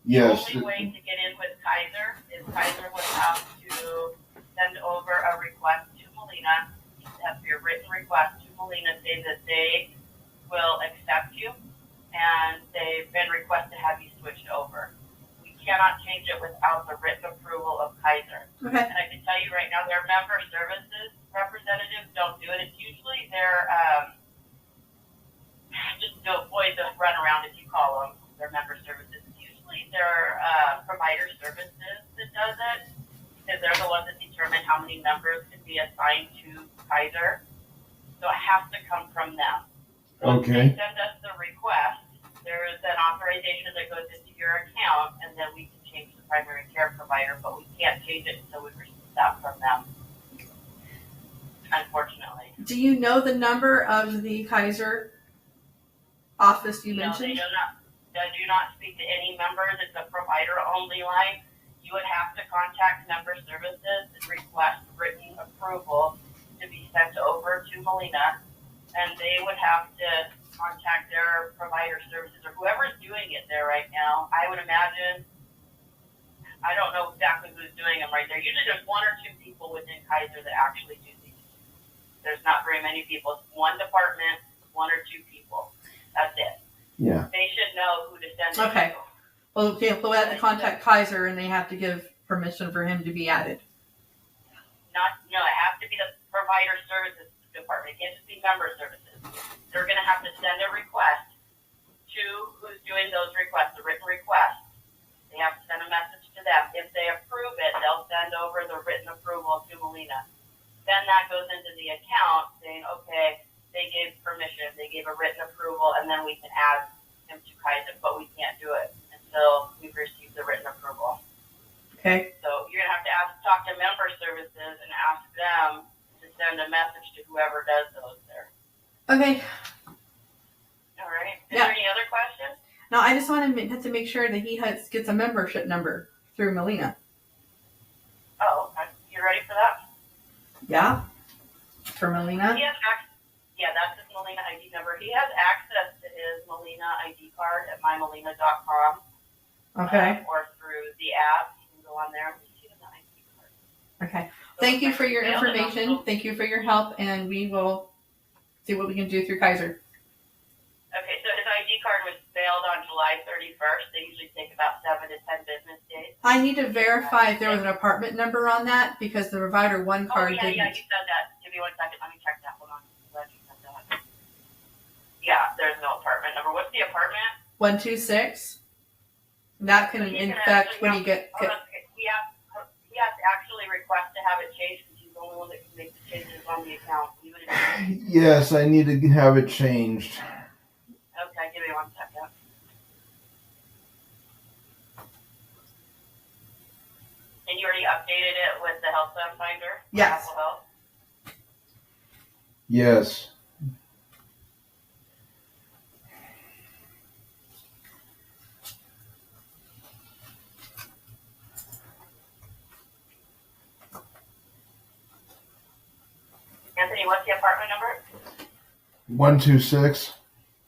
Yes. The only way to get in with Kaiser is Kaiser would have to send over a request to Molina. It has to be a written request to Molina saying that they will accept you and they've been requested to have you switched over. We cannot change it without the written approval of Kaiser. Okay. And I can tell you right now, their member services representatives don't do it. It's usually their just to avoid the runaround, if you call them, their member services. It's usually their provider services that does it because they're the ones that determine how many members can be assigned to Kaiser. So it has to come from them. Once Okay. they send us the request, there is an authorization that goes into your account, and then we can change the primary care provider, but we can't change it until we receive that from them, unfortunately. Do you know the number of the Kaiser office you mentioned? No, they do not speak to any members. It's a provider-only line. You would have to contact member services and request written approval to be sent over to Molina, and they would have to contact their provider services or whoever's doing it there right now. I would imagine, I don't know exactly who's doing them right there. Usually there's one or two people within Kaiser that actually do these. There's not very many people. It's one department, one or two people. That's it. Yeah. They should know who to send it Okay. to. Well, okay, so we have to contact Kaiser and they have to give permission for him to be added. No, it has to be the provider services department. It can't just be member services. They're going to have to send a request to who's doing those requests, the written request. They have to send a message to them. If they approve it, they'll send over the written approval to Molina. Then that goes into the account saying, okay, they gave permission, they gave a written approval, and then we can add him to Kaiser, but we can't do it until we've received the written approval. Okay. So you're going to have to talk to member services and ask them to send a message to whoever does those there. Okay. All right. Is there any other questions? No, I just want to have to make sure that he gets a membership number through Molina. Oh, okay. You ready for that? Yeah. For Molina? He has yeah, that's his Molina ID number. He has access to his Molina ID card at mymolina.com. Okay. Or through the app. You can go on there and see the ID card. Okay. Thank you for your information. Thank you for your help, and we will see what we can do through Kaiser. Okay, so his ID card was mailed on July 31st. They usually take about 7 to 10 business days. I need to verify if there was an apartment number on that because the Provider One card didn't. Yeah, you said that. Give me 1 second. Let me check that. Hold on. I'm glad you said that. Yeah, there's no apartment number. What's the apartment? 126. That can infect when you get. He has to actually request to have it changed because he's the only one that can make the changes on the account. Even if Yes, I need to have it changed. Okay, give me 1 second. And you already updated it with the health plan finder? Yes. Apple Health? Yes. Anthony, what's the apartment number? 126. Is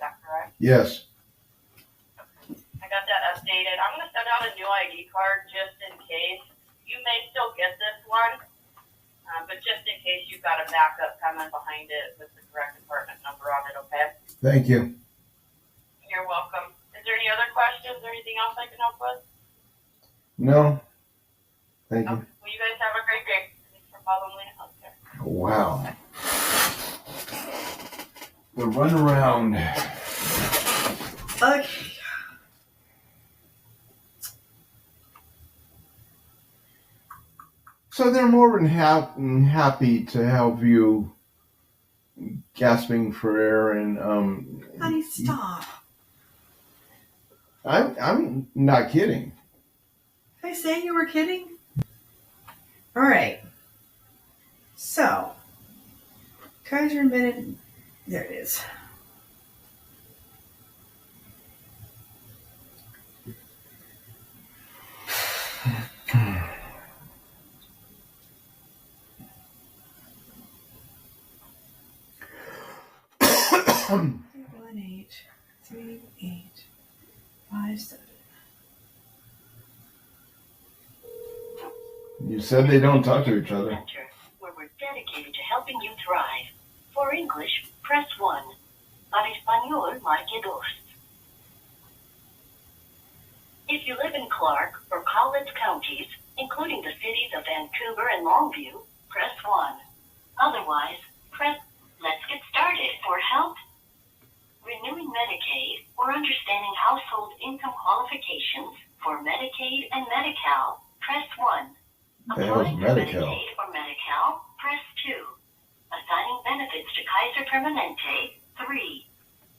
that correct? Yes. I got that updated. I'm going to send out a new ID card just in case. You may still get this one, but just in case you've got a backup coming behind it with the correct apartment number on it, okay? Thank you. You're welcome. Is there any other questions or anything else I can help with? No. Thank you. Well, you guys have a great day. Thanks for following Molina Healthcare. Wow. The runaround. Okay. So they're more than happy to help you, gasping for air, and Honey, stop. I'm not kidding. Did I say you were kidding? All right. So, Kaiser admitted. There it is. One 8 3 8 5 7. You said they don't talk to each other. Center, where we're dedicated to helping you thrive. For English, press 1. Para español, marque dos. If you live in Clark or Collins counties, including the cities of Vancouver and Longview, press 1. Otherwise, press. Let's get started. For help renewing Medicaid or understanding household income qualifications for Medicaid and Medi-Cal, press 1. The hell's Applying for Medi-Cal? Medicaid or Medi-Cal, press 2. Assigning benefits to Kaiser Permanente, 3.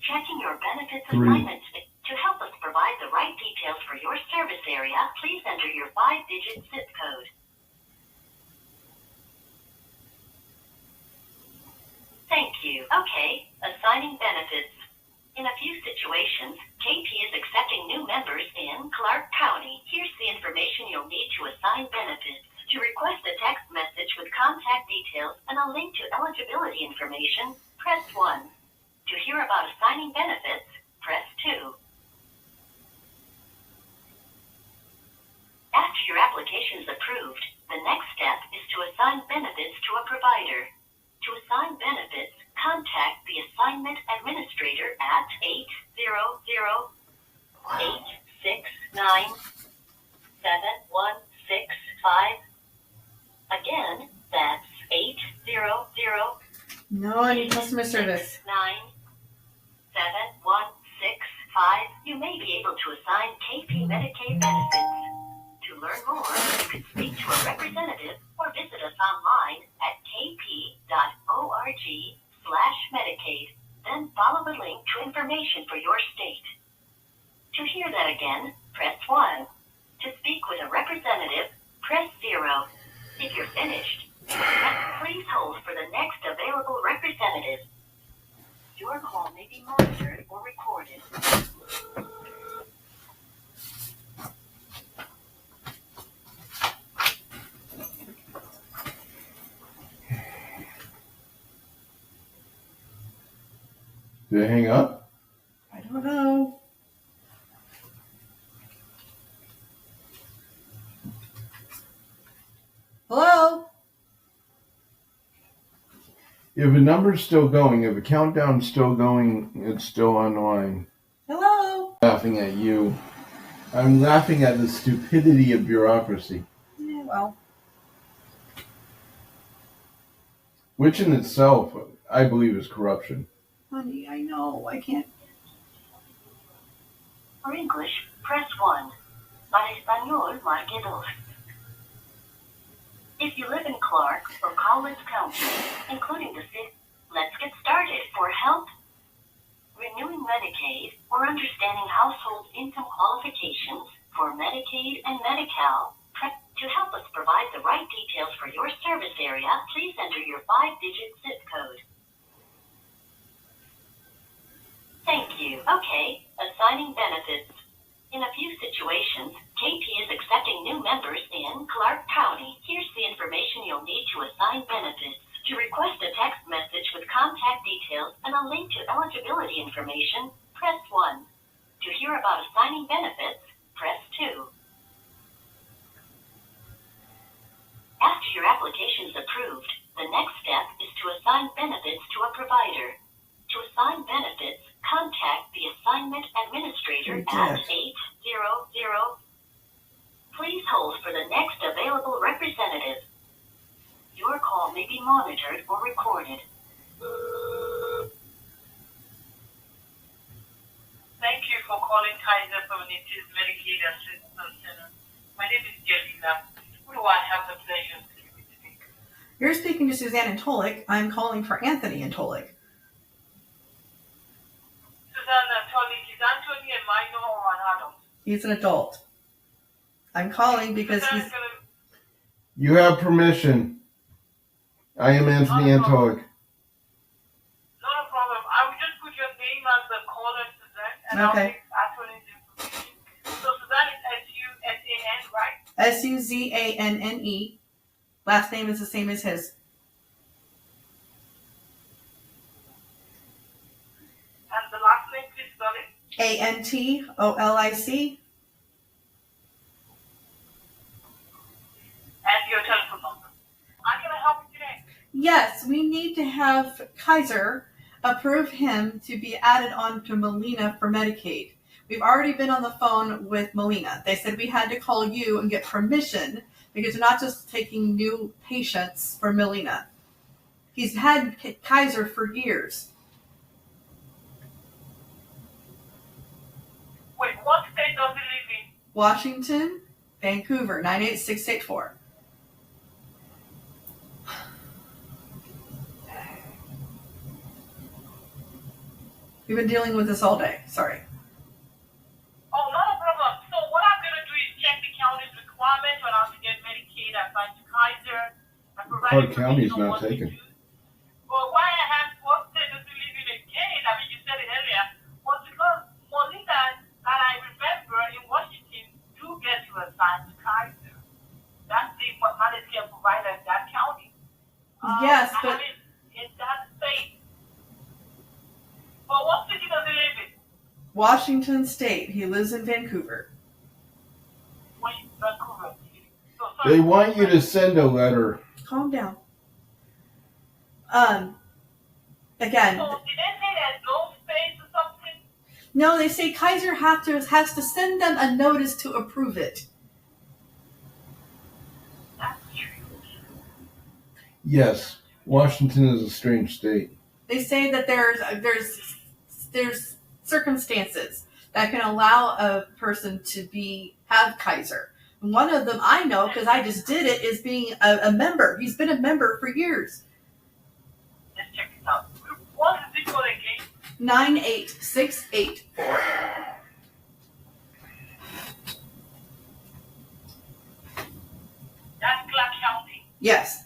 Checking your benefits 3. assignments. To help us provide the right details for your service area, please enter your 5-digit zip code. Thank you. Okay, assigning benefits. In a few situations, KP is accepting new members in Clark County. Here's the information you'll need to assign benefits. To request a text message with contact details and a link to eligibility information, press 1. To hear about assigning benefits, press 2. After your application is approved, the next step is to assign benefits to a provider. To assign benefits, contact the assignment administrator at 800-869-7165. Again, that's 800. No, I need customer service. 7165. You may be able to assign KP Medicaid benefits. To learn more, you can speak to a representative or visit us online at kp.org/Medicaid. Then follow the link to information for your state. To hear that again, press 1. To speak with a representative, press 0. If you're finished, please hold for the next available representative. Your call may be monitored or recorded. Did it hang up? I don't know. Hello? If a number's still going, if a countdown's still going, it's still online. Hello? Laughing at you. I'm laughing at the stupidity of bureaucracy, Yeah, well. which in itself, I believe, is corruption. Honey, I know. I can't. For English, press 1. Para español, marque dos. If you live in Clark or Collins County, including the city, let's get started. For help renewing Medicaid or understanding household income qualifications for Medicaid and Medi-Cal, to help us provide the right details for your service area, please enter your 5-digit zip code. Thank you. Okay, assigning benefits. In a few situations, KP is accepting new members in Clark County. Here's the information you'll need to assign benefits. To request a text message with contact details and a link to eligibility information, press 1. To hear about assigning benefits, press 2. After your application is approved, the next step is to assign benefits to a provider. To assign benefits, contact the assignment administrator at 800. Please hold for the next available representative. Your call may be monitored or recorded. Thank you for calling Kaiser Permanente's Medicaid Assistance Center. My name is Jelena. Who do I have the pleasure of speaking with today? You're speaking to Suzanne Antolik. I'm calling for Anthony Antolik. Susanna Antolik, is Anthony a minor or an adult? He's an adult. I'm calling because Susanna's he's... gonna, You have permission. I am Anthony Antolik. not a problem. I will just put your name as the caller, Suzanne, and Okay. I'll take Anthony's information. So Suzanne is S-U-S-A-N, right? Suzanne. Last name is the same as his. And the last name, please spell it. Antolic. And your Yes, we need to have Kaiser approve him to be added on to Molina for Medicaid. We've already been on the phone with Molina. They said we had to call you and get permission because we're not just taking new patients for Molina. He's had Kaiser for years. Wait, what state does he live in? Washington, Vancouver, 98684. We've been dealing with this all day. Sorry. Oh, not a problem. So what I'm going to do is check the county's requirements when I have to get Medicaid assigned to Kaiser and provide Clark County's information on not what to taken. do. But why I have what state does he live in again? I mean, you said it earlier. Was because Molina, that I remember in Washington, do get to assign to Kaiser. That's the managed care provider in that county. Yes, I but mean, in that state. But what city does he live in? Washington State. He lives in Vancouver. Vancouver. So, They want you to send a letter. Calm down. Again, So did they say there's no space or something? no, they say Kaiser has to send them a notice to approve it. That's true. Yes, Washington is a strange state. They say that there's circumstances that can allow a person to have Kaiser. One of them I know because I just did it is being a member. He's been a member for years. Let's check it out. What is it called again? 98684. That's Clark County. Yes.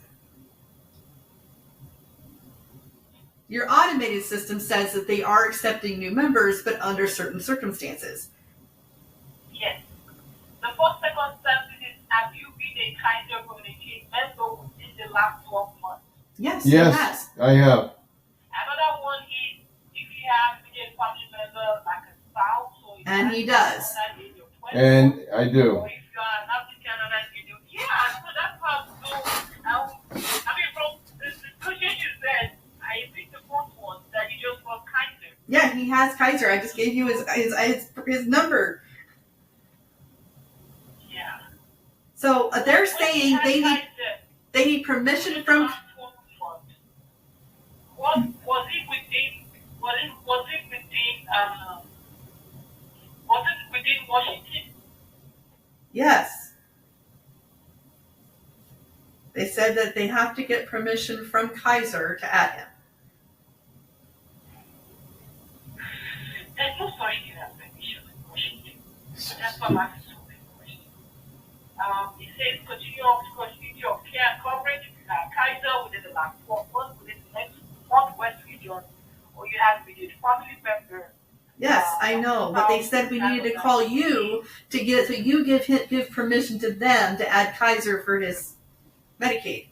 Your automated system says that they are accepting new members, but under certain circumstances. Yes. The first circumstance is have you been a Kaiser community member within the last 12 months? Yes, he Yes, has. I have. Another one is if you have been a family member like a spouse or And he does. And I do. Or if you are an applicant and that you do. Yeah, so that's how so I mean from the discussion you said, I think the first one that you just was Kaiser. Yeah, he has Kaiser. I just gave you his number. Yeah. So they're saying they Kaiser, need permission from. What was it within? Was it within Washington? Yes. They said that they have to get permission from Kaiser to add him. There's no such thing as permission in Washington. So that's why I'm asking so many questions. It says continuity of care and coverage. Kaiser within the last 12 months, within the next Northwest region, or you have been a family member. Yes, I know, but they said we needed to call you to get so you give permission to them to add Kaiser for his Medicaid.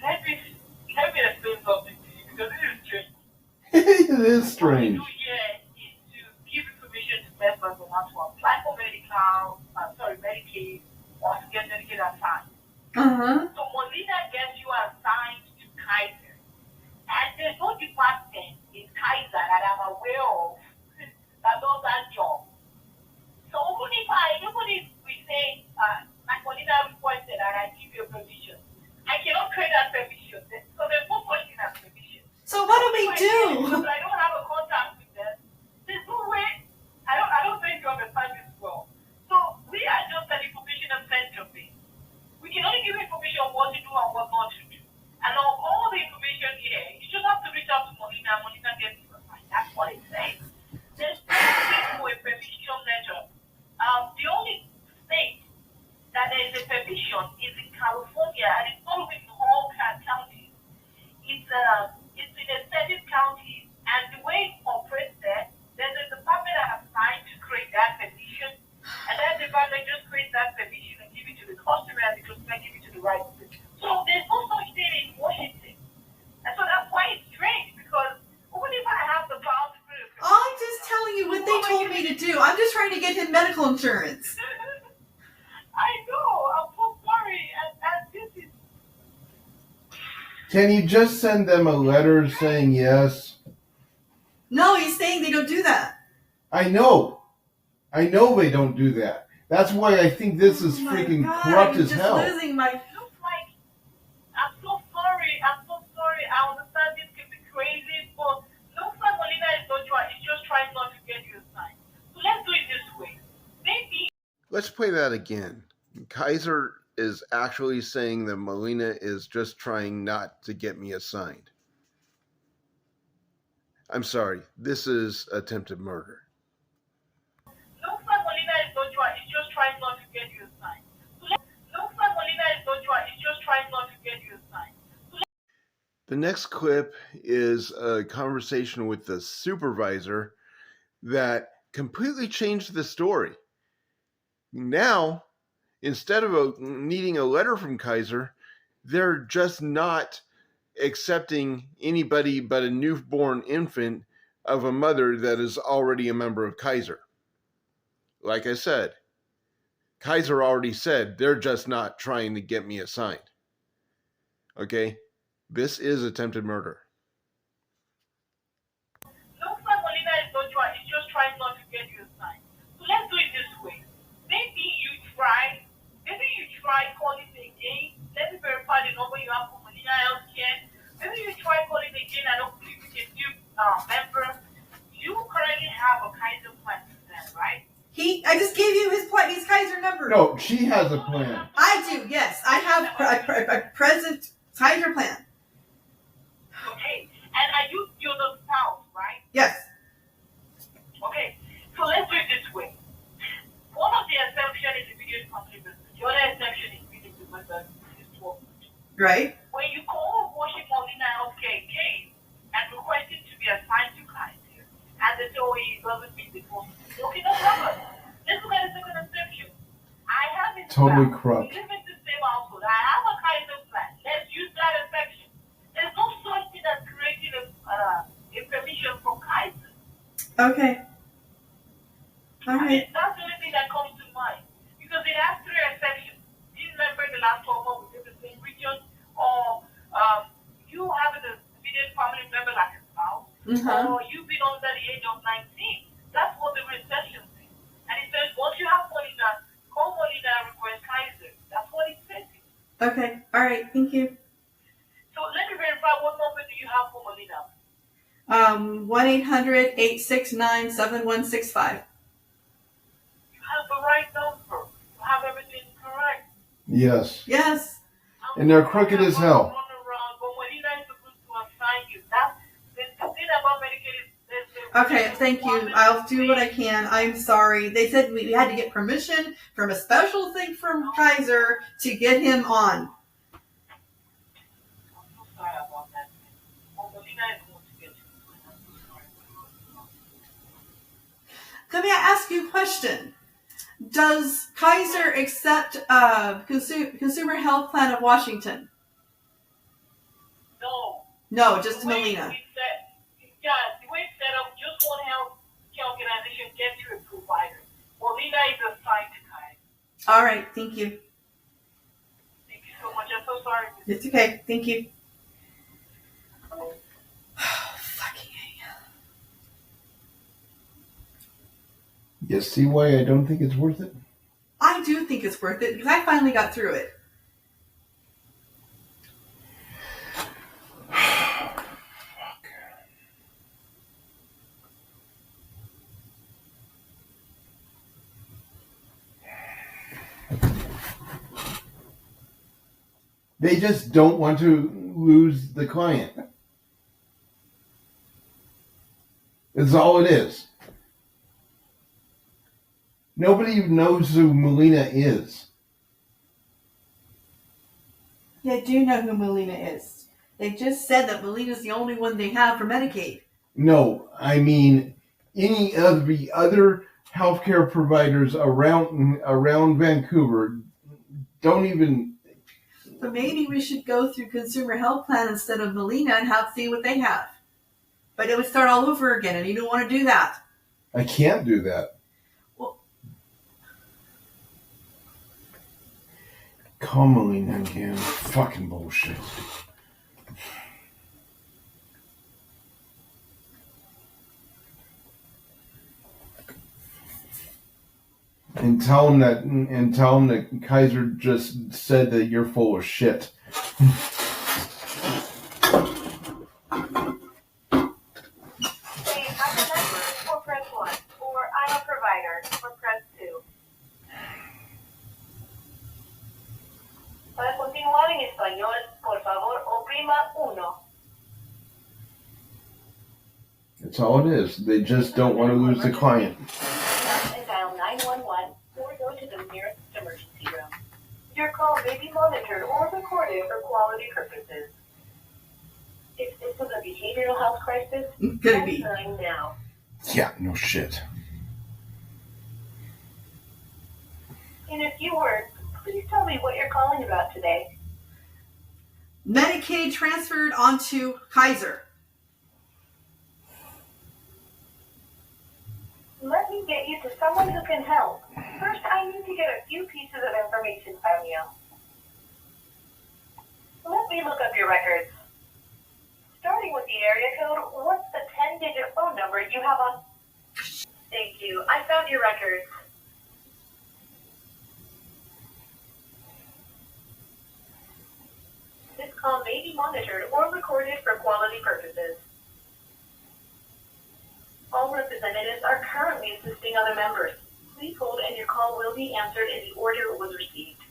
Let me explain something to you because this is strange. It is strange. What we do here is to give information to members on how to apply for Medicaid, or to get Medicaid assigned. So Molina gets you assigned to Kaiser. And there's no department in Kaiser that I'm aware of that does that job. So even if we say, like Molina requested that I give you a permission, I cannot create that permission. So there's no such thing as permission. So what do we Because do? I don't have a contact with them. There's no way. I don't think you understand this well. So we are just an information center base. We can only give you information on what to do and what not to do. And all the information here, you just have to reach out to Molina. Molina gets you assigned. That's what it says. There's no need for a permission letter. The only state that there is a permission is in California, and it's not in all counties. It's in a certain counties, and the way it operates there, there's a department that assigned to create that permission, and that department just creates that permission and give it to the customer, and the customer give it to the right person. So there's no such thing in Washington, and so that's why it's strange because even if I have the power to create a permission, I'm just telling you what they told me to do. I'm just trying to get him medical insurance. I know. I'm so sorry, and this is Can you just send them a letter saying yes? No, he's saying they don't do that. I know they don't do that. That's why I think this is Oh my freaking God, corrupt I'm as just hell. losing my. Looks like I'm so sorry. I understand this can be crazy, but looks like Molina is not trying. It's just trying not to get you assigned. So let's do it this way. Maybe. Let's play that again. Kaiser is actually saying that Molina is just trying not to get me assigned. I'm sorry, this is attempted murder. Looks like Molina is not trying. It's just trying not to get you assigned. Looks like Molina is not trying. It's just trying not to get you assigned. The next clip is a conversation with the supervisor that completely changed the story. Now, instead of needing a letter from Kaiser, they're just not accepting anybody but a newborn infant of a mother that is already a member of Kaiser. Like I said, Kaiser already said they're just not trying to get me assigned. Okay? This is attempted murder. Looks like Molina is not trying. It's just trying not to get you assigned. So let's do it this way. Maybe you try calling again. Let me verify the number you have for Molina Healthcare. Maybe you try calling again. I don't believe you can do member. You currently have a Kaiser plan with them, right? I just gave you his Kaiser number. No, she has a plan. I do, yes. I have a present Kaiser plan. Okay. And are you're the spouse, right? Yes. Okay. So let's do it this way. One of the exemption is immediate family business. The other exemption is immediate business is 12 months. Right. When you call Washington Molina Healthcare again and requesting to be assigned to Kaiser, and they say, oh, he doesn't meet the post. Okay, no problem. Let's look at the second exception. I have it. Totally corrupt. We live in the same household. I have a Kaiser plan. Let's use that exception. There's no such thing as creating a permission from Kaiser. Okay. All I mean, right. that's the only thing that comes to mind. Because it has three exceptions. Being member in the last 12 months within the same region, or you having an immediate family member like a spouse, or you've been under the age of 19. That's what the exception says. And it says, once you have Molina, call Molina and request Kaiser. That's what it says. Okay. All right. Thank you. So let me verify, what number do you have for Molina? 1-800-869-7165. You have the right number. You have everything correct. Yes. Yes. And they're crooked as hell. Run around, but Molina is supposed to assign you. That's the thing about Medicaid is Okay, thank you. I'll do what I can. I'm sorry. They said we had to get permission from a special thing from Kaiser to get him on. I'm so sorry about that. But Molina is going to get you. I'm so sorry. Let me ask you a question. Does Kaiser accept Consumer Health Plan of Washington? No. No, just The way Molina. the way it's set up, just one health care organization gets you a provider. Molina is assigned to Kaiser. All right, thank you. Thank you so much. I'm so sorry. It's okay. Thank you. Fucking A. You see why I don't think it's worth it? I do think it's worth it because I finally got through it. They just don't want to lose the client. That's all it is. Nobody knows who Molina is. Yeah, I do know who Molina is. They just said that Molina's the only one they have for Medicaid. No, I mean any of the other healthcare providers around Vancouver don't even. But maybe we should go through Consumer Health Plan instead of Molina and see what they have. But it would start all over again, and you don't want to do that. I can't do that. Well, Call Molina again. Fucking bullshit. And tell him that Kaiser just said that you're full of shit. Say, I'm a member, or press 1. Or I'm a provider, or press 2. Para continuar en español, por favor, oprima 1. That's all it is. They just don't want to lose the client. And dial 911 or go to the nearest emergency room. Your call may be monitored or recorded for quality purposes. If this is a behavioral health crisis, Could be. press 9 now. Yeah, no shit. In a few words, please tell me what you're calling about today. Medicaid transferred onto Kaiser. Let me get you to someone who can help. First, I need to get a few pieces of information from you. Let me look up your records. Starting with the area code, what's the 10-digit phone number you have on? Thank you. I found your records. This call may be monitored or recorded for quality purposes. All representatives are currently assisting other members. Please hold and your call will be answered in the order it was received.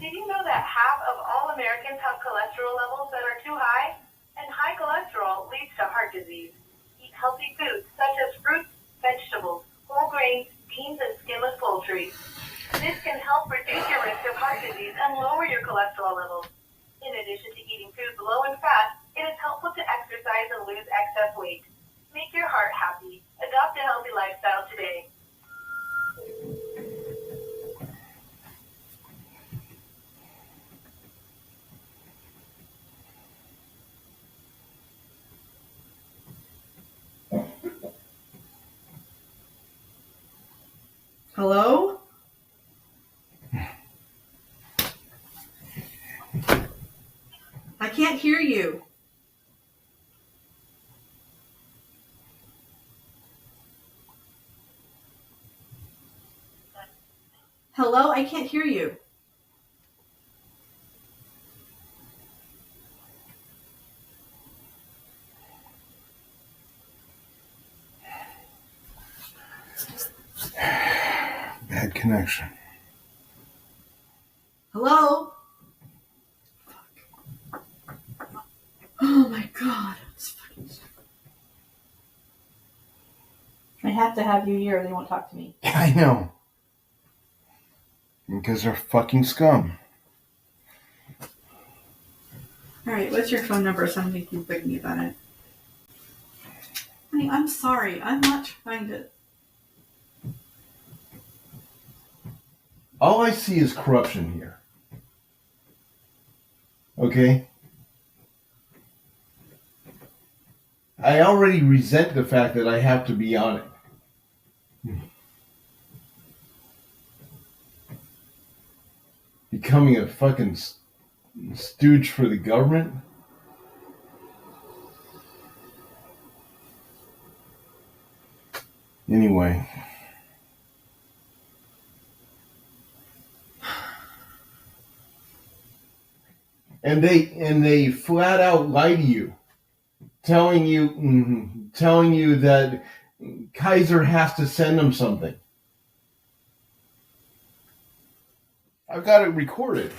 Did you know that half of all Americans have cholesterol levels that are too high? And high cholesterol leads to heart disease. Eat healthy foods such as fruits, vegetables, whole grains, beans, and skinless poultry. This can help reduce your risk of heart disease and lower your cholesterol levels. In addition to eating foods low in fat, it is helpful to exercise and lose excess weight. Make your heart happy. Adopt a healthy lifestyle today. Hello? I can't hear you. Hello? I can't hear you. Bad connection. Hello? Fuck. Oh my god. I have to have you here or they won't talk to me. I know. Because they're fucking scum. Alright, what's your phone number so I don't keep thinking about it? Honey, I'm sorry. I'm not trying to... All I see is corruption here. Okay? I already resent the fact that I have to be on it. Becoming a fucking stooge for the government? Anyway. And they flat out lie to you, telling you that Kaiser has to send him something. I've got it recorded.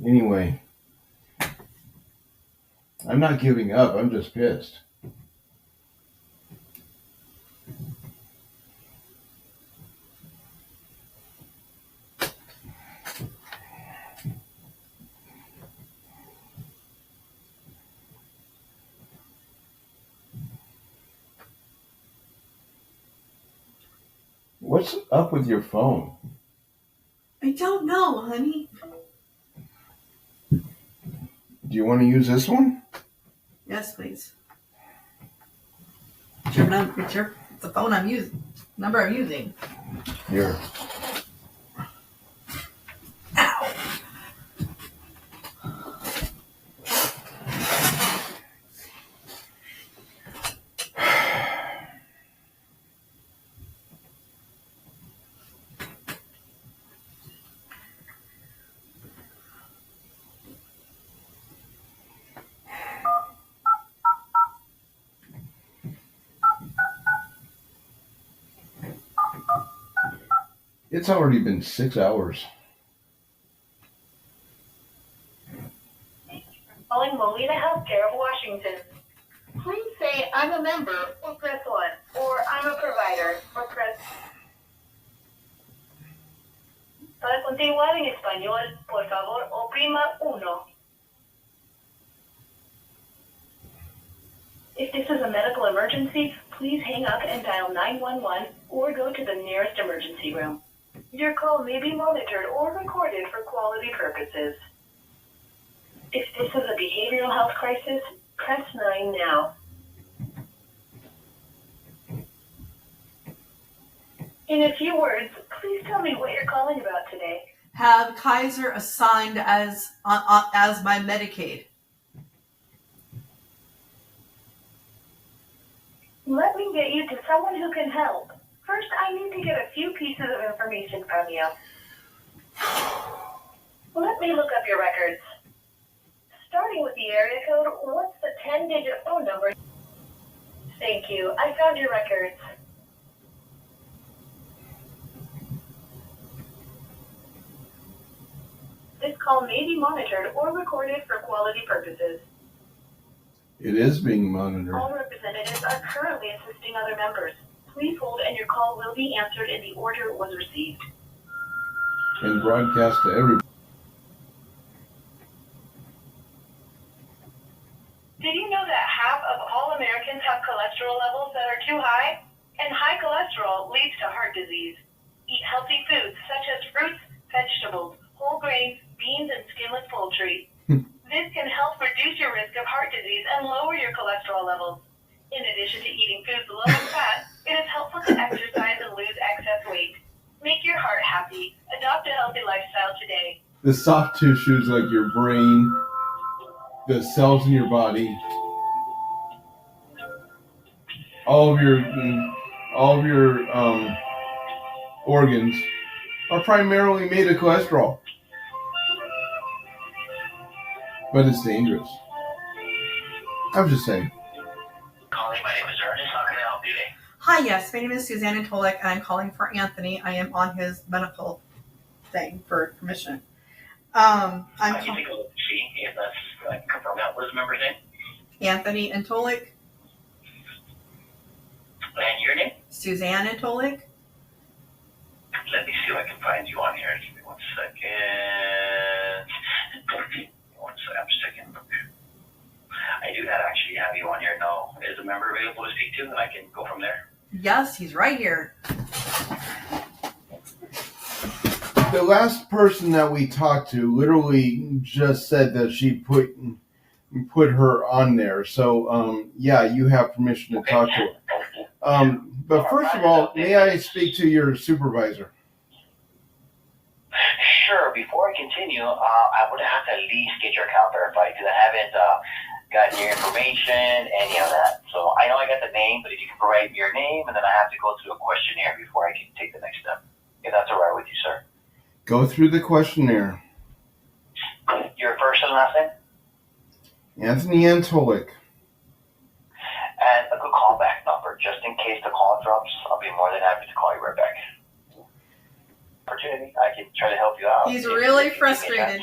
Anyway, I'm not giving up. I'm just pissed. What's up with your phone? I don't know, honey. Do you want to use this one? Yes, please. It's the phone I'm using. Number I'm using. Here. Ow. It's already been 6 hours. Calling Molina Healthcare of Washington. Please say I'm a member or press 1, or I'm a provider or press. Para continuar en español, por favor, oprima 1. If this is a medical emergency, please hang up and dial 911 or go to the nearest emergency room. Your call may be monitored or recorded for quality purposes. If this is a behavioral health crisis, press 9 now. In a few words, please tell me what you're calling about today. Have Kaiser assigned as my Medicaid. Let me get you to someone who can help. First, I need to get a few pieces of information from you. Let me look up your records. Starting with the area code, what's the 10-digit phone number? Thank you. I found your records. This call may be monitored or recorded for quality purposes. It is being monitored. All representatives are currently assisting other members. Please hold and your call will be answered in the order it was received. And broadcast to everybody. Did you know that half of all Americans have cholesterol levels that are too high? And high cholesterol leads to heart disease. Eat healthy foods such as fruits, vegetables, whole grains, beans, and skinless poultry. This can help reduce your risk of heart disease and lower your cholesterol levels. In addition to eating foods low in fat, it is helpful to exercise and lose excess weight. Make your heart happy. Adopt a healthy lifestyle today. The soft tissues like your brain, the cells in your body, all of your organs are primarily made of cholesterol. But it's dangerous. I'm just saying. Calling, my name is Ernest. How can I help you today? Hi, yes, my name is Suzanne Antolic, and I'm calling for Anthony. I am on his medical thing for permission. I can take a look and see if that's confirmed out. What's the member's name? Anthony Antolic, And your name? Suzanne Antolic. Let me see if I can find you on here. Give me 1 second. I'm just taking a look. I do not actually have you on here. No. Is a member available to speak to? And I can go from there. Yes, he's right here. The last person that we talked to literally just said that she put her on there. So, yeah, you have permission to talk to her. But first of all, may I speak to your supervisor? Sure. Before I continue, I would have to at least get your account verified because I haven't gotten your information, any of that. So I know I got the name, but if you can provide your name, and then I have to go through a questionnaire before I can take the next step. If that's all right with you, sir. Go through the questionnaire. Your first and last name? Anthony Antolik. And a good callback number, just in case the call drops. I'll be more than happy to call you right back. Opportunity, I can try to help you out. He's really frustrated.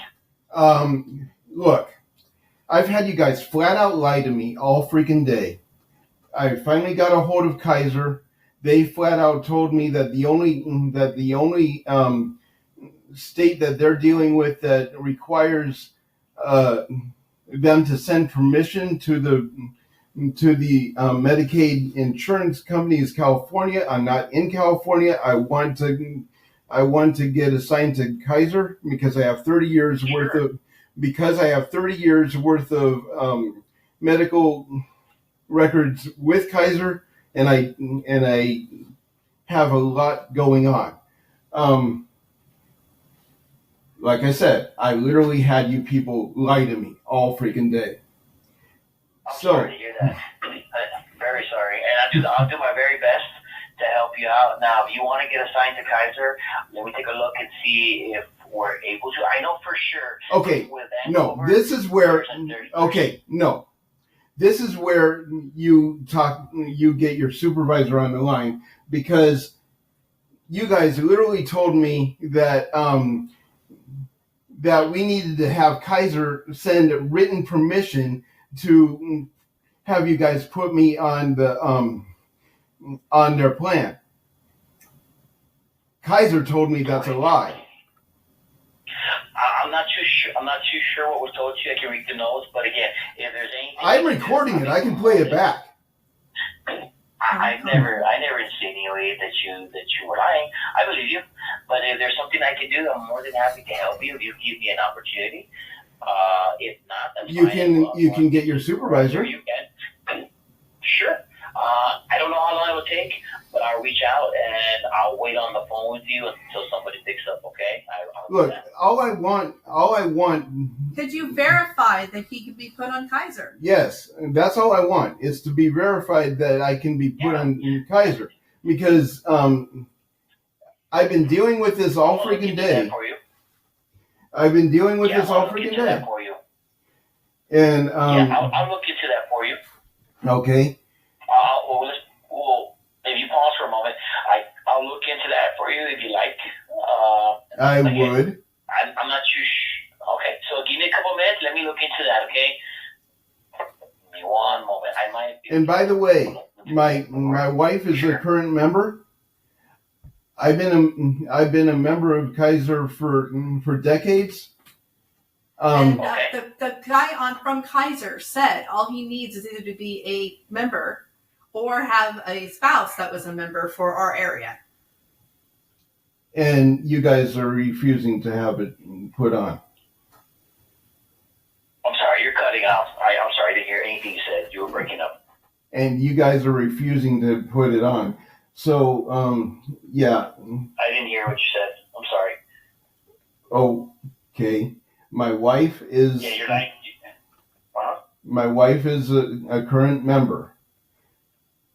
Look, I've had you guys flat out lie to me all freaking day. I finally got a hold of Kaiser. They flat out told me that the only state that they're dealing with that requires them to send permission to the Medicaid insurance company is California. I'm not in California. I want to get assigned to Kaiser because I have 30 years worth of medical records with Kaiser, and I have a lot going on. Like I said, I literally had you people lie to me all freaking day. I'm sorry to hear that. Very sorry, and I'll do my very best to help you out. Now, if you want to get assigned to Kaiser, let me take a look and see if we're able to. I know for sure. Okay. No, this is where. Okay, no. This is where you get your supervisor on the line, because you guys literally told me that that we needed to have Kaiser send written permission to have you guys put me on the on their plan. Kaiser told me that's a lie. I'm not too sure what was told to you. I can read the notes, but again, if there's anything, I'm recording it. I can play it back. I never insinuated that you were lying. I believe you, but if there's something I can do, I'm more than happy to help you if you give me an opportunity. If not, that's fine. You can get your supervisor. You can. Sure. I don't know how long it will take, but I'll reach out and I'll wait on the phone with you until somebody picks up. Okay? Look, all I want. Could you verify that he could be put on Kaiser? Yes, that's all I want, is to be verified that I can be put on Kaiser, because I've been dealing with this all freaking day. I've been dealing with this all freaking day. And I'll look into that for you. Okay. If you pause for a moment, I'll look into that for you if you like. I would. I'm not too sure. Okay, so give me a couple minutes. Let me look into that. Okay. Give me one moment. I might. And by the way, my wife is a current member. I've been a member of Kaiser for decades. And the guy from Kaiser said all he needs is either to be a member or have a spouse that was a member for our area. And you guys are refusing to have it put on. I'm sorry, you're cutting out. I'm sorry to hear anything you said. You were breaking up. And you guys are refusing to put it on. So, yeah. I didn't hear what you said. I'm sorry. Okay. My wife is. Yeah, you're like. My wife is a current member.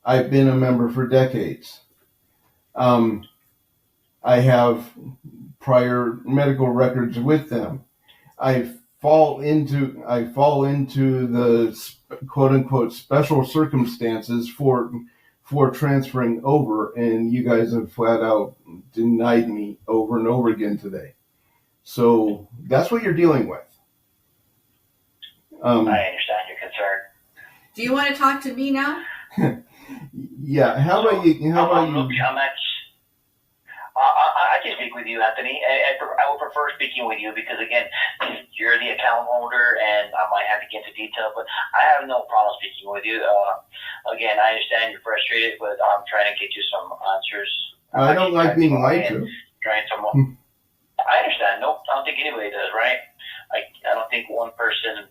I've been a member for decades. I have prior medical records with them. I fall into the quote unquote special circumstances for transferring over, and you guys have flat out denied me over and over again today. So that's what you're dealing with. I understand your concern. Do you want to talk to me now? Yeah. How about you? I can speak with you, Anthony. I would prefer speaking with you because, again, you're the account holder, and I might have to get into detail, but I have no problem speaking with you. Again, I understand you're frustrated, but I'm trying to get you some answers. I don't like being lied to. I understand. No, I don't think anybody does, right? I don't think one person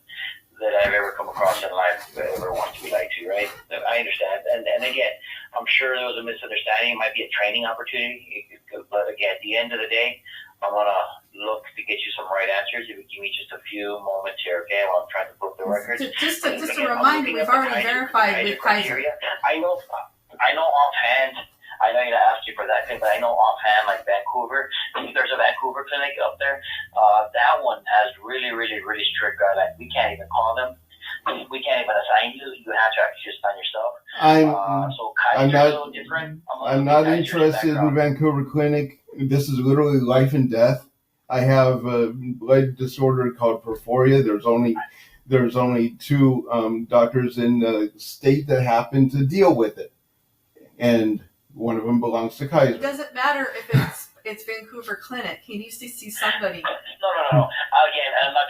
that I've ever come across in life ever wants to be lied to, right? I understand. And again, I'm sure there was a misunderstanding. It might be a training opportunity. But again, at the end of the day, I'm going to look to get you some right answers. If you give me just a few moments here, okay, while I'm trying to put the records. Just a reminder, we've already verified with Kaiser. I know offhand. I know you asked you for that thing, but I know offhand, like Vancouver, there's a Vancouver Vancouver clinic up there, that one has really, really, really strict guidelines. We can't even call them. We can't even assign you. You have to actually just assign yourself. So Kaiser's a little different. I'm not interested in Vancouver Clinic. This is literally life and death. I have a blood disorder called porphyria. There's only two doctors in the state that happen to deal with it, and one of them belongs to Kaiser. It doesn't matter if it's Vancouver Clinic. He needs to see somebody. No. Again, I'm not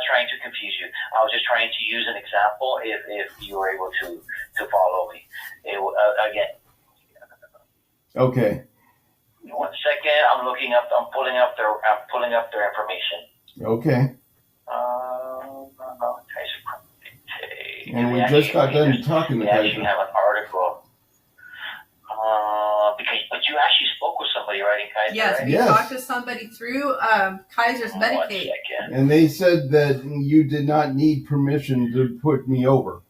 trying to confuse you. I was just trying to use an example if you were able to follow me. Again. Okay. 1 second. I'm pulling up their information. Okay. And we just got done talking to Kaiser. We actually have an article. But you actually spoke with somebody, right, in Kaiser? Yes, right? we talked to somebody through Kaiser's Medicaid. And they said that you did not need permission to put me over.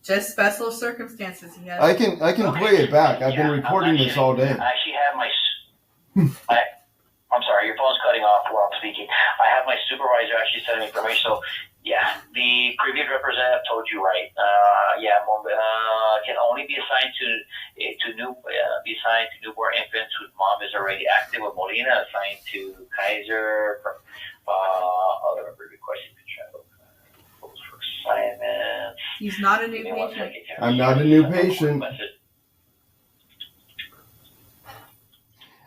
Just special circumstances. He has. I can play it back. I've been recording this all day. I actually have my. I'm sorry, your phone's cutting off while I'm speaking. I have my supervisor actually sending me information. So, yeah, the previous representative told you right. Can only be assigned to newborn infants whose mom is already active with Molina, assigned to Kaiser. Other requesting to travel for assignments. He's not a new patient. I'm not a new patient.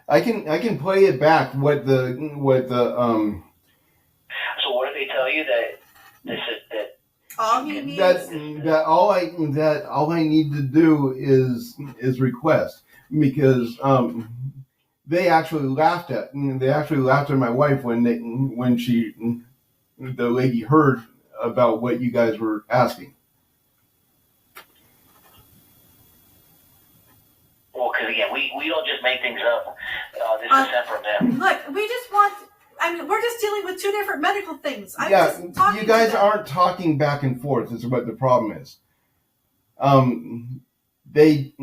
I can play it back. What the So what did they tell you that this is that? All he needs. That all I need to do is request, because they actually laughed at my wife when the lady heard about what you guys were asking. Well, because again, we don't just make things up. This is sent from them. Look, we just want. I mean, we're just dealing with two different medical things. You guys aren't talking back and forth. Is what the problem is. They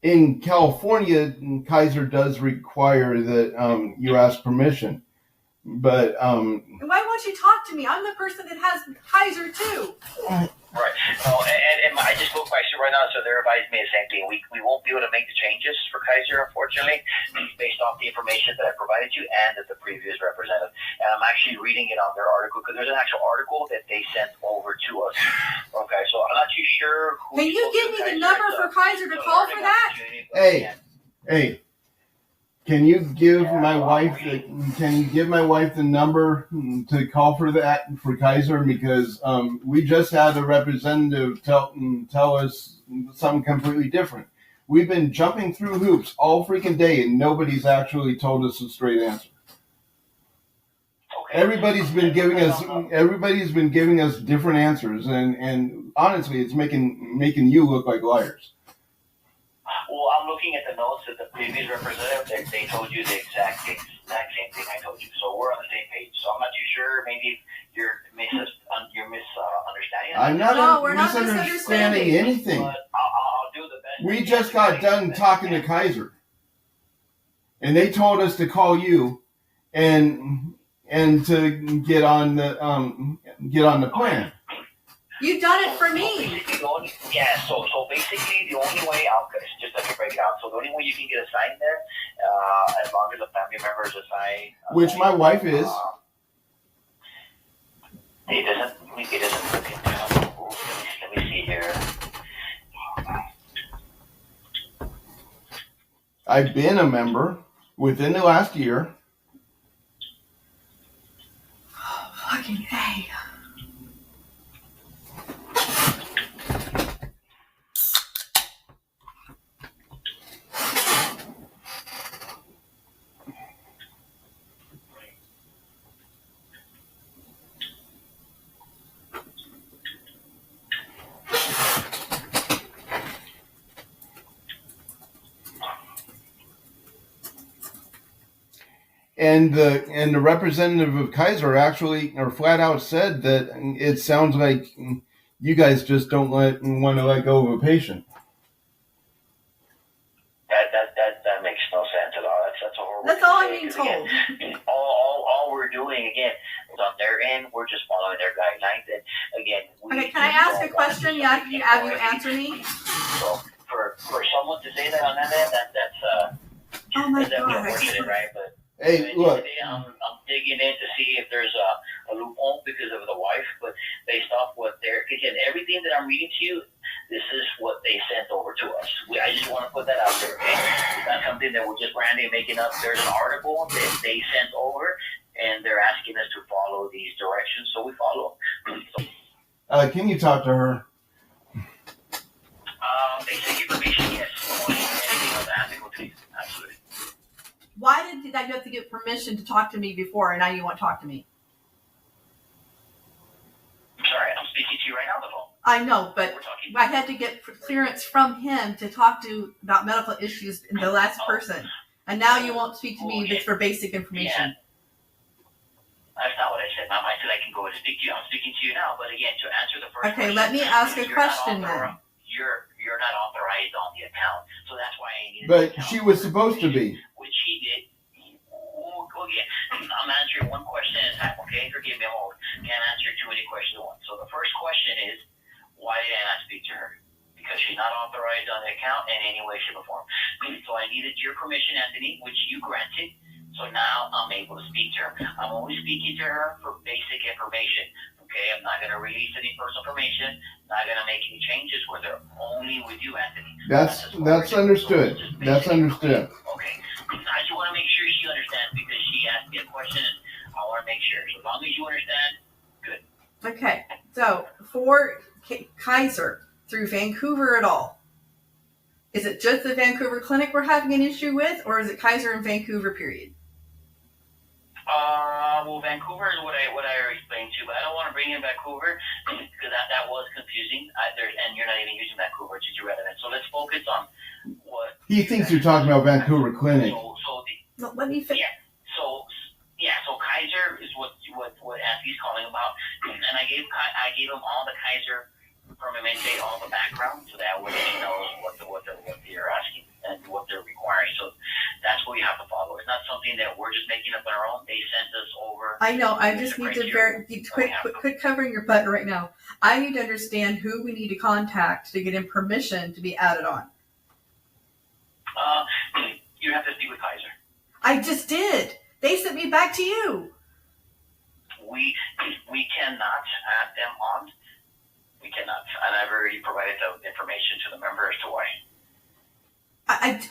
in California, Kaiser does require that you ask permission, but why won't you talk to me? I'm the person that has Kaiser too. Right. No, and I just spoke to my super right now, so they're advising me the same thing. We won't be able to make the changes for Kaiser, unfortunately, based off the information that I provided you and that the previous representative. And I'm actually reading it on their article, because there's an actual article that they sent over to us. Okay, so I'm not too sure who. Can you give me the number for Kaiser to call for that? Hey. Can you give my wife the number to call for Kaiser? Because we just had a representative tell us something completely different. We've been jumping through hoops all freaking day, and nobody's actually told us a straight answer. Okay. Everybody's been giving us different answers, and honestly, it's making you look like liars. Well, I'm looking at the notes that the previous representative, they told you the exact same thing I told you. So we're on the same page. So I'm not too sure. Maybe you're misunderstanding. I'm not misunderstanding anything. But I'll do the best. We just got done talking to Kaiser, and they told us to call you, and to get on the plan. You've done it for me. So basically the only way just let me break it out. So the only way you can get assigned there, as long as a family member is assigned, which my wife is. It doesn't. Let me see here. I've been a member within the last year. Oh, fucking A. And the representative of Kaiser actually, or flat out said that it sounds like you guys just don't want to let go of a patient. That makes no told. Again, all we're doing, again, is on their end, we're just following their guidelines. And again, Okay, can I ask a question? Yeah, you answer me? So for someone to say that on that end, that's Oh my that's definitely God. unfortunate, right? But Hey, look. today I'm digging in to see if there's a loophole because of the wife, but based off what they're, again, everything that I'm reading to you, this is what they sent over to us. I just want to put that out there, okay? It's not something that we're just randomly making up. There's an article that they sent over, and they're asking us to follow these directions, so we follow. Can you talk to her? Basic information, yes. Anything else ethical to you? Absolutely. Why did you have to get permission to talk to me before, and now you won't talk to me? I'm sorry, I'm speaking to you right now on the phone. I know, but I had to get clearance from him to talk to about medical issues in the last person. And now you won't speak to me if it's for basic information. Yeah. That's not what I said, Mom. I said I can go and speak to you. I'm speaking to you now. But again, to answer the first question. Okay, let me ask a question then. You're not authorized on the account. So that's why I needed But she was supposed to be. Which she did. Okay, I'm answering one question at a time, okay? Forgive me, I can't answer too many questions at once. So the first question is, why did I not speak to her? Because she's not authorized on the account in any way, shape, or form. So I needed your permission, Anthony, which you granted. So now I'm able to speak to her. I'm only speaking to her for basic information. Okay, I'm not going to release any personal information. Not going to make any changes with her. Only with you, Anthony. That's understood. That's understood. Okay. I just want to make sure she understands because she asked me a question and I want to make sure. So as long as you understand, good. Okay, so for Kaiser through Vancouver at all, is it just the Vancouver clinic we're having an issue with, or is it Kaiser and Vancouver period? Well, Vancouver is what I already explained to you, but I don't want to bring in Vancouver because that was confusing. And you're not even using Vancouver, which is irrelevant. So let's focus on what He thinks you're talking about Vancouver Clinic. No, let me finish. Yeah. So Kaiser is what Anthony's calling about, and I gave him all the Kaiser from MNJ, all the background, so that way he knows what they're asking and what they're requiring. So that's what we have to follow. It's not something that we're just making up on our own. They sent us over. I know. I just need to quit covering your butt right now. I need to understand who we need to contact to get him permission to be added on. You have to speak with Kaiser. I just did. They sent me back to you. We cannot add them on. We cannot. And I've already provided the information to the member as to why.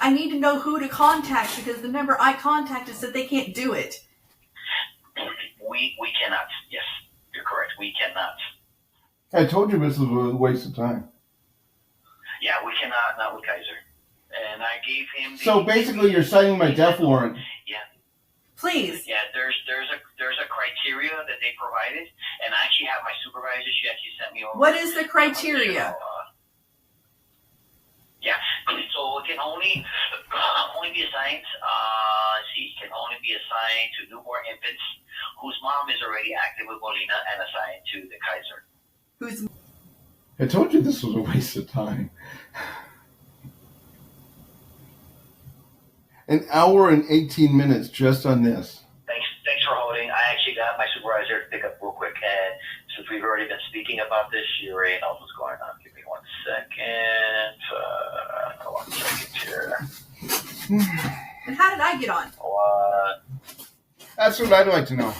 I need to know who to contact because the member I contacted said they can't do it. We cannot. Yes, you're correct. We cannot. I told you this was a waste of time. Yeah, we cannot. Not with Kaiser. And I gave him. So basically, you're signing my death warrant. Yeah. Please. Yeah, there's a criteria that they provided, and I actually have my supervisor. She actually sent me over. What is the criteria? Yeah, so it can only be assigned. She can only be assigned to newborn infants whose mom is already active with Molina and assigned to the Kaiser. I told you this was a waste of time. An hour and 18 minutes just on this. Thanks for holding. I actually got my supervisor to pick up real quick, and since we've already been speaking about this, she already knows what's going on. Give me 1 second. 1 second here. And how did I get on? What? That's what I'd like to know.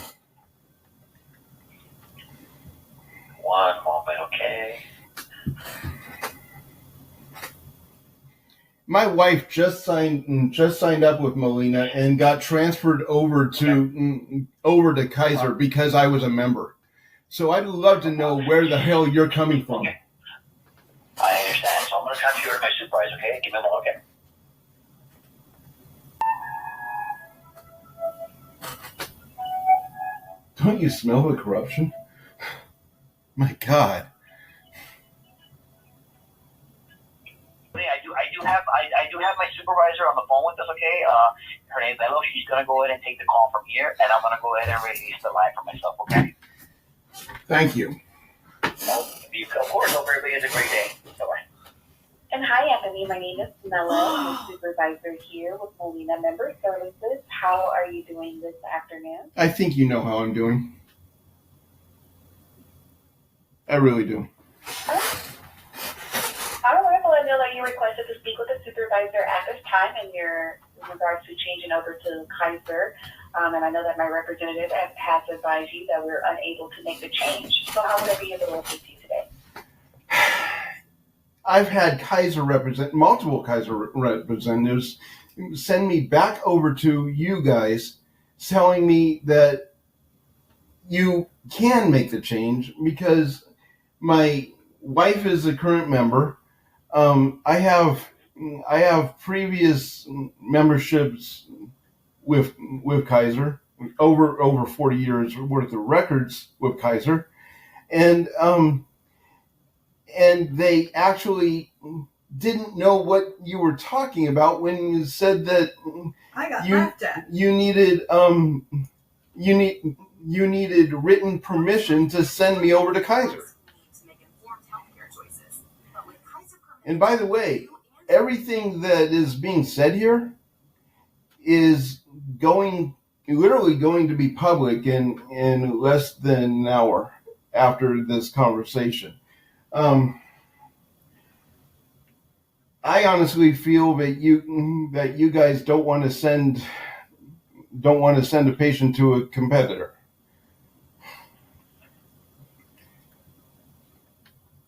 1 moment, okay. My wife just signed up with Molina and got transferred over to Kaiser because I was a member. So I'd love to know where the hell you're coming from. Okay. I understand. So I'm going to transfer you to my supervisor, okay? Give me a moment, okay? Don't you smell the corruption? My God. I do have my supervisor on the phone with us, okay? Her name's Bello. She's going to go ahead and take the call from here, and I'm going to go ahead and release the line for myself, okay? Thank you. Of course, hope everybody has a great day. Bye-bye. And hi, Anthony. My name is Mella. I'm a supervisor here with Molina Member Services. How are you doing this afternoon? I think you know how I'm doing. I really do. All right. Well, I know that you requested to speak with a supervisor at this time in regards to changing over to Kaiser. And I know that my representative has advised you that we're unable to make the change. So how would I be able to assist you today? I've had multiple Kaiser representatives send me back over to you guys telling me that you can make the change because my wife is a current member. I have previous memberships with Kaiser, over 40 years worth of records with Kaiser, and they actually didn't know what you were talking about when you said that I got laughed at. you needed you needed written permission to send me over to Kaiser. And by the way, everything that is being said here is literally going to be public in less than an hour after this conversation. I honestly feel that you guys don't want to send a patient to a competitor.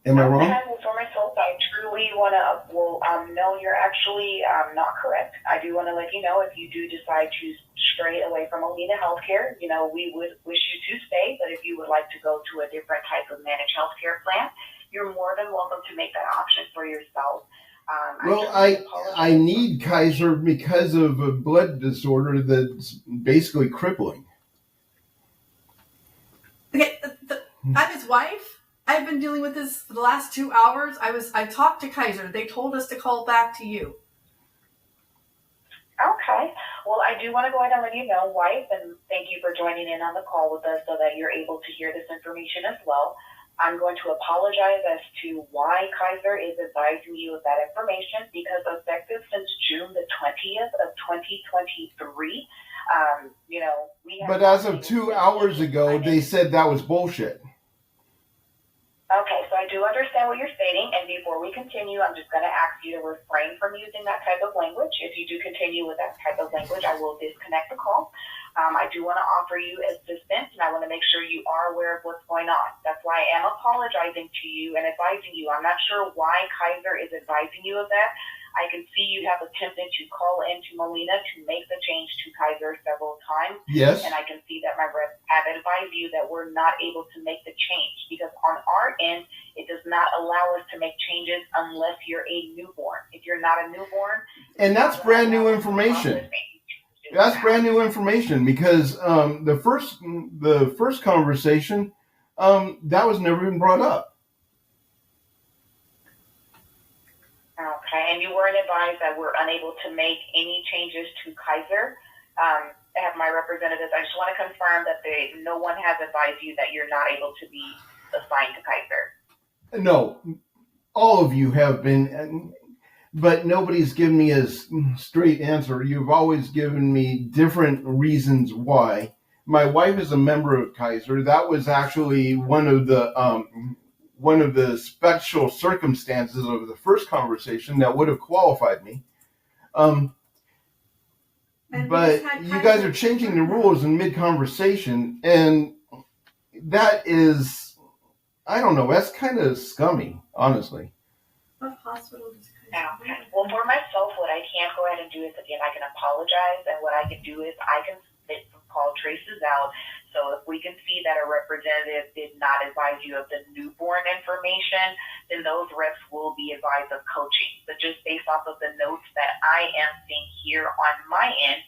Am I wrong? For myself, I truly want to, no, you're actually not correct. I do want to let you know if you do decide to stray away from Molina Healthcare, we would wish you to stay, but if you would like to go to a different type of managed healthcare plan, you're more than welcome to make that option for yourself. Well, I need Kaiser because of a blood disorder that's basically crippling. Okay, I'm his wife. I've been dealing with this for the last 2 hours. I talked to Kaiser. They told us to call back to you. Okay. Well, I do want to go ahead and let you know, wife, and thank you for joining in on the call with us so that you're able to hear this information as well. I'm going to apologize as to why Kaiser is advising you of that information because effective since June the 20th of 2023, But as of 2 hours ago, they said that was bullshit. Okay, so I do understand what you're stating, and before we continue, I'm just going to ask you to refrain from using that type of language. If you do continue with that type of language, I will disconnect the call. I do want to offer you assistance, and I want to make sure you are aware of what's going on. That's why I am apologizing to you and advising you. I'm not sure why Kaiser is advising you of that. I can see you have attempted to call into Molina to make the change to Kaiser several times. Yes. And I can see that my reps have advised you that we're not able to make the change because on our end, it does not allow us to make changes unless you're a newborn. If you're not a newborn. And that's brand new information. That's brand new information because the first conversation, that was never even brought up. Okay, and you weren't advised that we're unable to make any changes to Kaiser. I have my representatives. I just want to confirm that no one has advised you that you're not able to be assigned to Kaiser. No, all of you have been, but nobody's given me a straight answer. You've always given me different reasons why. My wife is a member of Kaiser. That was actually one of the special circumstances of the first conversation that would have qualified me. But you guys are changing the rules in mid-conversation, and that is, I don't know, that's kind of scummy, honestly. What hospital does Okay. Well, for myself, what I can go ahead and do is, again, I can apologize, and what I can do is I can spit some call traces out. So if we can see that a representative did not advise you of the newborn information, then those reps will be advised of coaching. But just based off of the notes that I am seeing here on my end,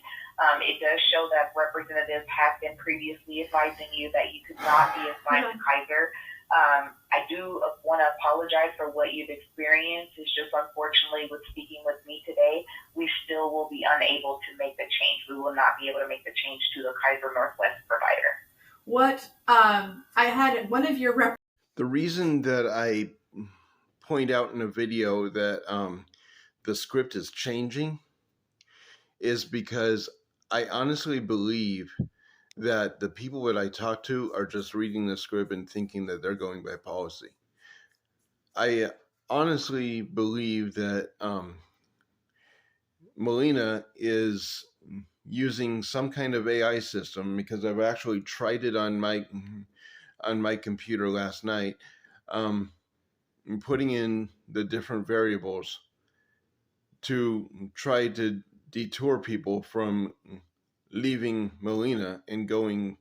it does show that representatives have been previously advising you that you could not be assigned to Kaiser. I do want to apologize for what you've experienced. It's just unfortunately with speaking with me today, we still will be unable to make the change. We will not be able to make the change to the Kaiser Northwest provider. What I had one of your The reason that I point out in a video that the script is changing is because I honestly believe that the people that I talk to are just reading the script and thinking that they're going by policy. I honestly believe that Molina is using some kind of AI system, because I've actually tried it on my computer last night, putting in the different variables to try to detour people from leaving Molina and going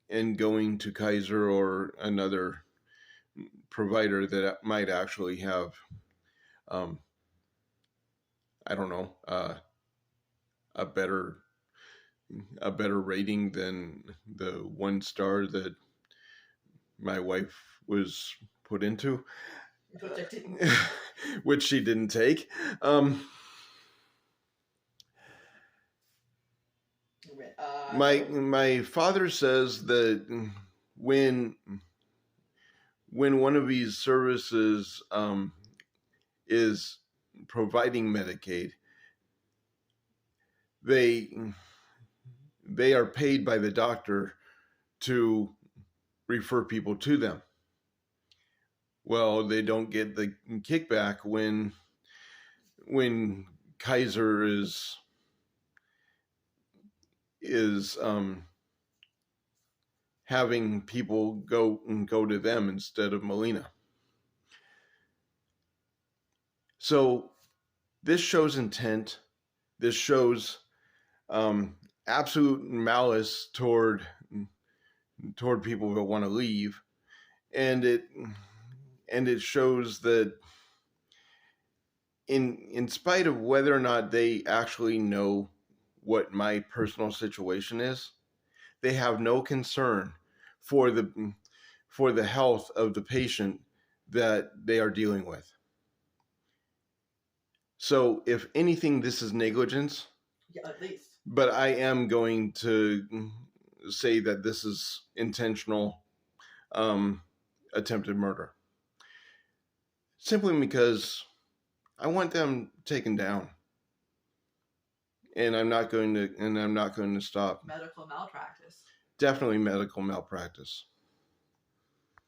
to Kaiser or another provider that might actually have, I don't know, a better rating than the 1 star that my wife was put into, which she didn't take. My father says that when one of these services is providing Medicaid, they are paid by the doctor to refer people to them. Well, they don't get the kickback when Kaiser is having people go to them instead of Molina. So this shows intent. This shows absolute malice toward people that want to leave, and it shows that in spite of whether or not they actually know what my personal situation is, they have no concern for the health of the patient that they are dealing with. So if anything, this is negligence. Yeah, at least. But I am going to say that this is intentional attempted murder. Simply because I want them taken down. And I'm not going to stop. Medical malpractice. Definitely medical malpractice.